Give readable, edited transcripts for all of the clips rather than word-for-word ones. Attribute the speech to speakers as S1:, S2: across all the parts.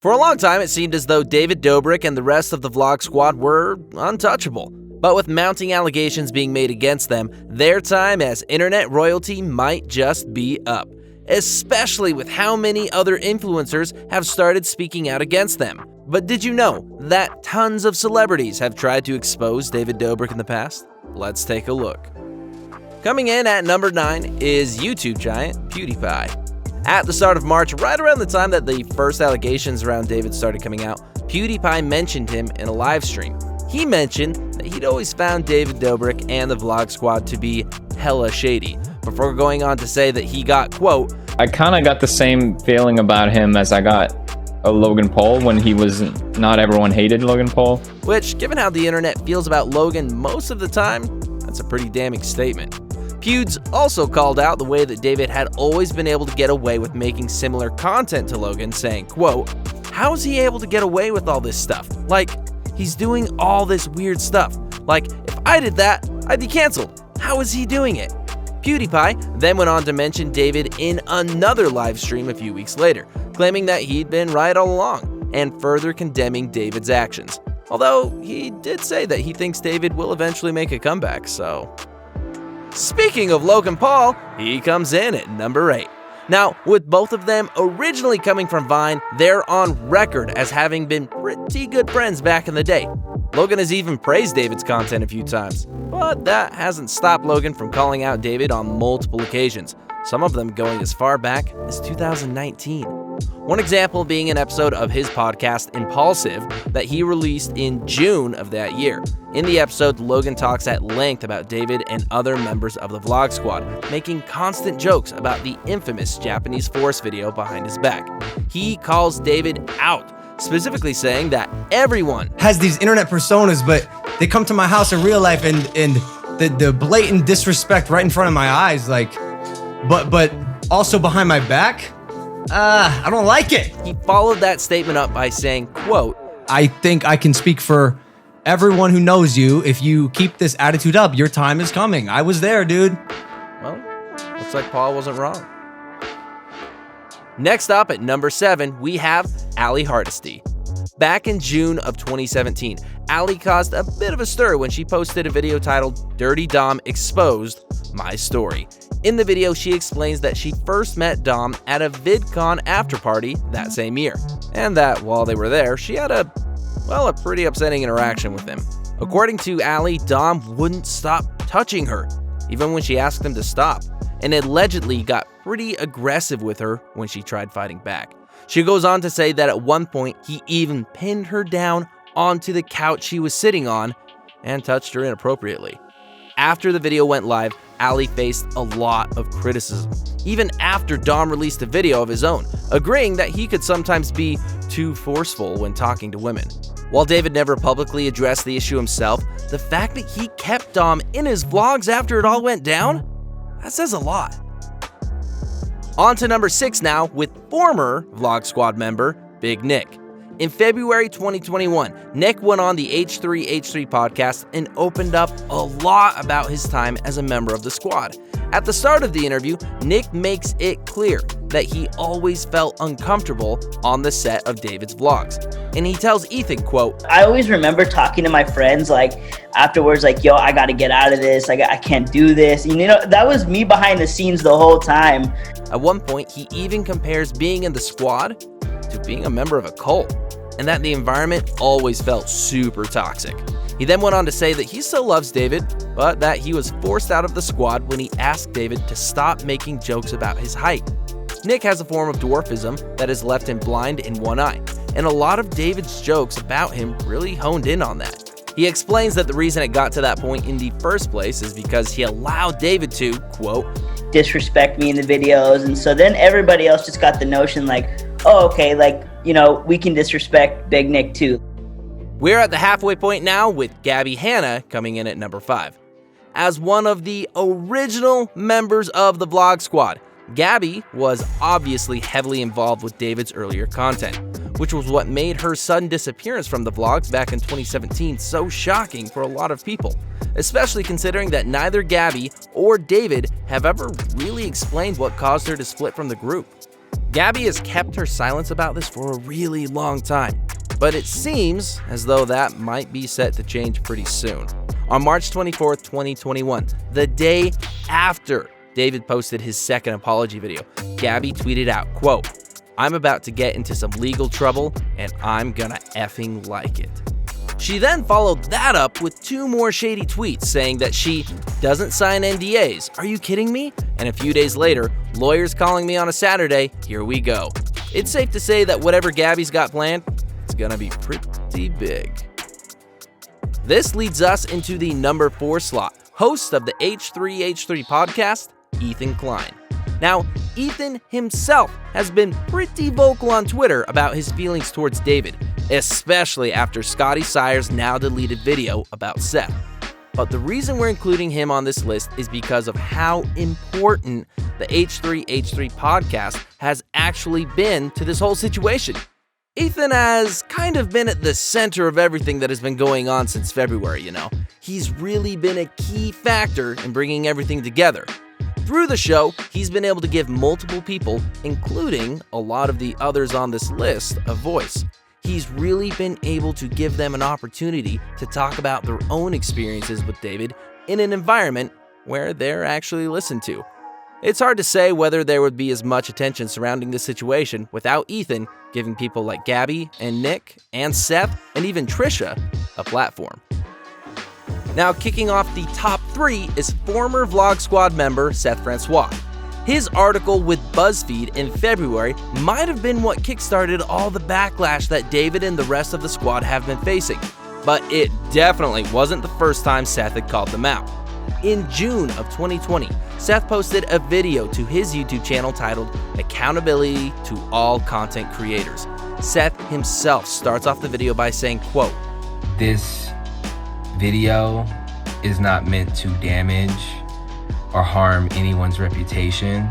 S1: For a long time, it seemed as though David Dobrik and the rest of the Vlog Squad were untouchable. But with mounting allegations being made against them, their time as internet royalty might just be up, especially with how many other influencers have started speaking out against them. But did you know that tons of celebrities have tried to expose David Dobrik in the past? Let's take a look. Coming in at number 9 is YouTube giant PewDiePie. At the start of March, right around the time that the first allegations around David started coming out, PewDiePie mentioned him in a live stream. He mentioned that he'd always found David Dobrik and the Vlog Squad to be hella shady, before going on to say that he got, quote,
S2: I kind of got the same feeling about him as I got a Logan Paul when he was not everyone hated Logan Paul.
S1: Which, given how the internet feels about Logan most of the time, that's a pretty damning statement. Pewds also called out the way that David had always been able to get away with making similar content to Logan, saying, quote, how is he able to get away with all this stuff? Like, he's doing all this weird stuff. Like, if I did that, I'd be canceled. How is he doing it? PewDiePie then went on to mention David in another live stream a few weeks later, claiming that he'd been right all along, and further condemning David's actions. Although, he did say that he thinks David will eventually make a comeback, so... Speaking of Logan Paul, he comes in at number 8. Now, with both of them originally coming from Vine, they're on record as having been pretty good friends back in the day. Logan has even praised David's content a few times, but that hasn't stopped Logan from calling out David on multiple occasions, some of them going as far back as 2019. One example being an episode of his podcast, Impulsive, that he released in June of that year. In the episode, Logan talks at length about David and other members of the Vlog Squad, making constant jokes about the infamous Japanese force video behind his back. He calls David out, specifically saying that everyone
S3: has these internet personas, but they come to my house in real life and the blatant disrespect right in front of my eyes, like, but also behind my back. I don't like it.
S1: He followed that statement up by saying, quote,
S3: I think I can speak for everyone who knows you. If you keep this attitude up, your time is coming. I was there, dude.
S1: Well, looks like Paul wasn't wrong. Next up at number 7, we have Ali Hardesty. Back in June of 2017, Ali caused a bit of a stir when she posted a video titled Dirty Dom Exposed My Story. In the video, she explains that she first met Dom at a VidCon after-party that same year, and that while they were there, she had a pretty upsetting interaction with him. According to Ali, Dom wouldn't stop touching her, even when she asked him to stop, and allegedly got pretty aggressive with her when she tried fighting back. She goes on to say that at one point, he even pinned her down onto the couch she was sitting on and touched her inappropriately. After the video went live, Ali faced a lot of criticism, even after Dom released a video of his own, agreeing that he could sometimes be too forceful when talking to women. While David never publicly addressed the issue himself, the fact that he kept Dom in his vlogs after it all went down, that says a lot. On to number 6 now with former Vlog Squad member, Big Nick. In February 2021, Nick went on the H3H3 podcast and opened up a lot about his time as a member of the squad. At the start of the interview, Nick makes it clear that he always felt uncomfortable on the set of David's vlogs. And he tells Ethan, quote,
S4: I always remember talking to my friends like afterwards, like, yo, I gotta get out of this. I can't do this. You know, that was me behind the scenes the whole time.
S1: At one point, he even compares being in the squad to being a member of a cult, and that the environment always felt super toxic. He then went on to say that he still loves David, but that he was forced out of the squad when he asked David to stop making jokes about his height. Nick has a form of dwarfism that has left him blind in one eye, and a lot of David's jokes about him really honed in on that. He explains that the reason it got to that point in the first place is because he allowed David to, quote,
S4: disrespect me in the videos, and so then everybody else just got the notion like, oh, okay, like, you know, we can disrespect Big Nick too.
S1: We're at the halfway point now with Gabby Hanna coming in at number 5. As one of the original members of the Vlog Squad, Gabby was obviously heavily involved with David's earlier content, which was what made her sudden disappearance from the vlogs back in 2017 so shocking for a lot of people, especially considering that neither Gabby or David have ever really explained what caused her to split from the group. Gabby has kept her silence about this for a really long time, but it seems as though that might be set to change pretty soon. On March 24th, 2021, the day after David posted his second apology video, Gabby tweeted out, quote, "I'm about to get into some legal trouble and I'm gonna effing like it." She then followed that up with 2 more shady tweets saying that she doesn't sign NDAs. Are you kidding me? And a few days later, lawyers calling me on a Saturday, here we go. It's safe to say that whatever Gabby's got planned, it's gonna be pretty big. This leads us into the number 4 slot, host of the H3H3 podcast, Ethan Klein. Now, Ethan himself has been pretty vocal on Twitter about his feelings towards David, especially after Scotty Sire's now deleted video about Seth. But the reason we're including him on this list is because of how important the H3H3 podcast has actually been to this whole situation. Ethan has kind of been at the center of everything that has been going on since February, you know. He's really been a key factor in bringing everything together. Through the show, he's been able to give multiple people, including a lot of the others on this list, a voice. He's really been able to give them an opportunity to talk about their own experiences with David in an environment where they're actually listened to. It's hard to say whether there would be as much attention surrounding this situation without Ethan giving people like Gabby and Nick and Seth and even Trisha a platform. Now, kicking off the top 3 is former Vlog Squad member Seth Francois. His article with BuzzFeed in February might have been what kickstarted all the backlash that David and the rest of the squad have been facing, but it definitely wasn't the first time Seth had called them out. In June of 2020, Seth posted a video to his YouTube channel titled Accountability to All Content Creators. Seth himself starts off the video by saying, quote,
S5: "This video is not meant to damage or harm anyone's reputation.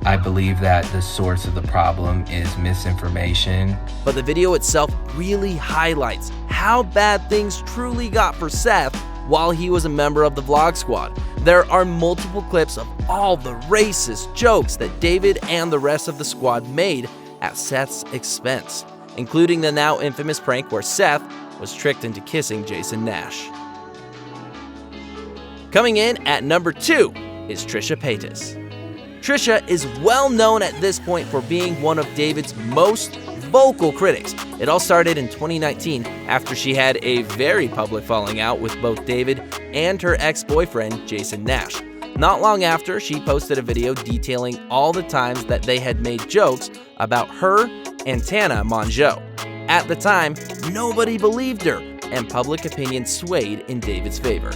S5: I believe that the source of the problem is misinformation."
S1: But the video itself really highlights how bad things truly got for Seth while he was a member of the Vlog Squad. There are multiple clips of all the racist jokes that David and the rest of the squad made at Seth's expense, including the now infamous prank where Seth was tricked into kissing Jason Nash. Coming in at number 2 is Trisha Paytas. Trisha is well known at this point for being one of David's most vocal critics. It all started in 2019 after she had a very public falling out with both David and her ex-boyfriend, Jason Nash. Not long after, she posted a video detailing all the times that they had made jokes about her and Tana Mongeau. At the time, nobody believed her, and public opinion swayed in David's favor.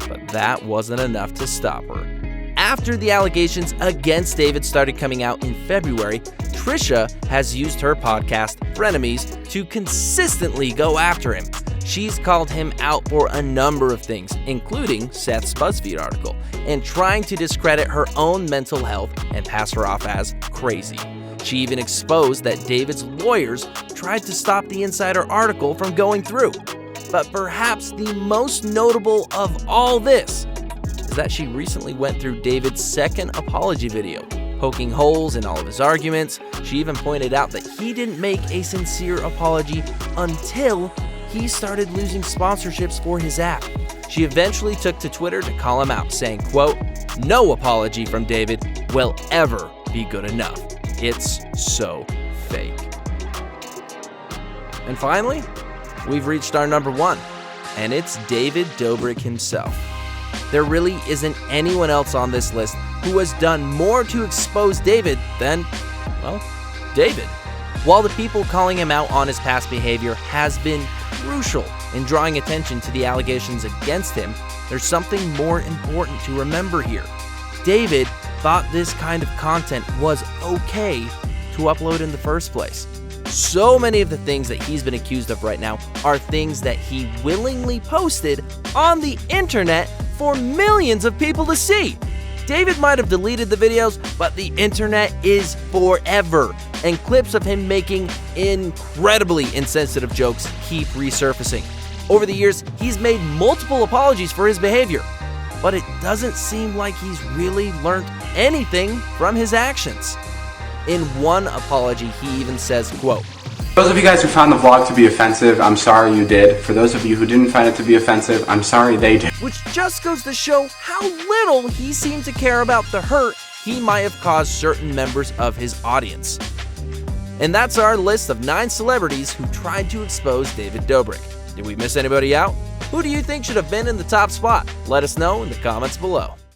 S1: But that wasn't enough to stop her. After the allegations against David started coming out in February, Trisha has used her podcast, Frenemies, to consistently go after him. She's called him out for a number of things, including Seth's BuzzFeed article, and trying to discredit her own mental health and pass her off as crazy. She even exposed that David's lawyers tried to stop the Insider article from going through. But perhaps the most notable of all this is that she recently went through David's second apology video, poking holes in all of his arguments. She even pointed out that he didn't make a sincere apology until he started losing sponsorships for his app. She eventually took to Twitter to call him out, saying, quote, "No apology from David will ever be good enough. It's so fake." And finally, we've reached our number 1, and it's David Dobrik himself. There really isn't anyone else on this list who has done more to expose David than, well, David. While the people calling him out on his past behavior has been crucial in drawing attention to the allegations against him, there's something more important to remember here. David thought this kind of content was okay to upload in the first place. So many of the things that he's been accused of right now are things that he willingly posted on the internet for millions of people to see. David might have deleted the videos, but the internet is forever, and clips of him making incredibly insensitive jokes keep resurfacing. Over the years, he's made multiple apologies for his behavior, but it doesn't seem like he's really learned anything from his actions. In one apology, he even says, quote,
S6: For those of you guys who found the vlog to be offensive, I'm sorry you did. For those of you who didn't find it to be offensive, I'm sorry they did.
S1: which just goes to show how little he seemed to care about the hurt he might have caused certain members of his audience. And that's our list of 9 celebrities who tried to expose David Dobrik. Did we miss anybody out? Who do you think should have been in the top spot? Let us know in the comments below.